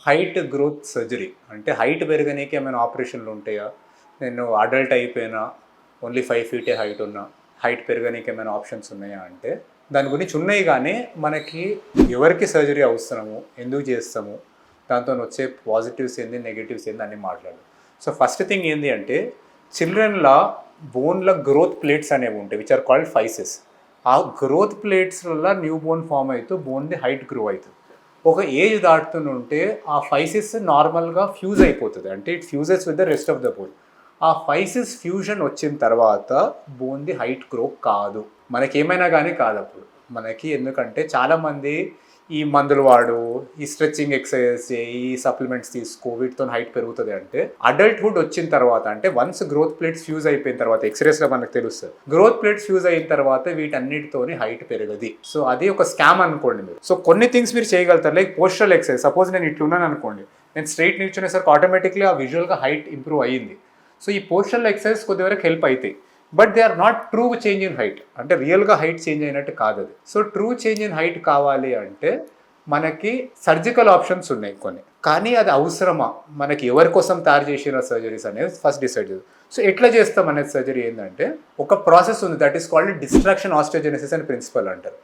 Height growth surgery అంటే height పెరగనీకి ఏమైనా ఆపరేషన్లు ఉంటాయా? నేను అడల్ట్ అయిపోయినా, ఓన్లీ 5 ఫీటే హైట్ ఉన్నా, హైట్ పెరగనీకి ఏమైనా ఆప్షన్స్ ఉన్నాయా అంటే, దాని గురించి ఉన్నాయి కానీ మనకి ఎవరికి సర్జరీ అవసరము, ఎందుకు చేస్తాము, దాంతో వచ్చే పాజిటివ్స్ ఏంది, నెగిటివ్స్ ఏంది అన్నీ మాట్లాడు. సో ఫస్ట్ థింగ్ ఏంటి అంటే, చిల్డ్రన్లో బోన్ల గ్రోత్ ప్లేట్స్ అనేవి ఉంటాయి విచ్ ఆర్ కాల్డ్ ఫైసెస్. ఆ గ్రోత్ ప్లేట్స్లో న్యూ బోన్ ఫామ్ అవుతూ బోన్ది హైట్ గ్రో అవుతుంది. ఒక ఏజ్ దాటుతుంటే ఆ ఫైసిస్ నార్మల్గా ఫ్యూజ్ అయిపోతుంది, అంటే it fuses with the rest of the bone. ఆ ఫైసిస్ ఫ్యూజన్ వచ్చిన తర్వాత బోన్ది హైట్ గ్రో కాదు, మనకేమైనా కానీ కాదు అప్పుడు మనకి. ఎందుకంటే చాలామంది ఈ మందులు వాడు, ఈ స్ట్రెచ్చింగ్ ఎక్సర్సైజెస్, ఈ సప్లిమెంట్స్ తీసుకో, వీటితో హైట్ పెరుగుతుంది అంటే అడల్ట్హుడ్ వచ్చిన తర్వాత, అంటే వన్స్ గ్రోత్ ప్లేట్స్ ఫ్యూజ్ అయిపోయిన తర్వాత, ఎక్స్రేస్లో మనకు తెలుస్తుంది గ్రోత్ ప్లేట్స్ ఫ్యూజ్ అయిన తర్వాత వీటన్నిటితోని హైట్ పెరగది. సో అది ఒక స్కామ్ అనుకోండి మీరు. సో కొన్ని థింగ్స్ మీరు చేయగలుగుతారు, లైక్ పోస్టరల్ ఎక్సర్సైజ్. సపోజ్ నేను ఇట్లున్నాను అనుకోండి, నేను స్ట్రైట్ నిల్చునేసరికి ఆటోమేటిక్లీ ఆ విజువల్గా హైట్ ఇంప్రూవ్ అయ్యింది. సో ఈ పోస్టరల్ ఎక్సర్సైజ్ కొద్ది వరకు హెల్ప్ అవుతాయి, but they are not true change in height, అంటే రియల్గా హైట్ చేంజ్ అయినట్టు కాదు అది. So true change in height కావాలి అంటే మనకి సర్జికల్ ఆప్షన్స్ ఉన్నాయి కొన్ని, కానీ అది అవసరమా, మనకి ఎవరి కోసం తయారు చేసిన సర్జరీస్ అనేది ఫస్ట్ డిసైడ్ చేయాలి. సో ఎట్లా చేస్తాం అనేది సర్జరీ ఏంటంటే, ఒక ప్రాసెస్ ఉంది, దట్ ఈస్ కాల్డ్ డిస్ట్రాక్షన్ ఆస్టియోజెనసిస్ అని ప్రిన్సిపల్ అంటారు.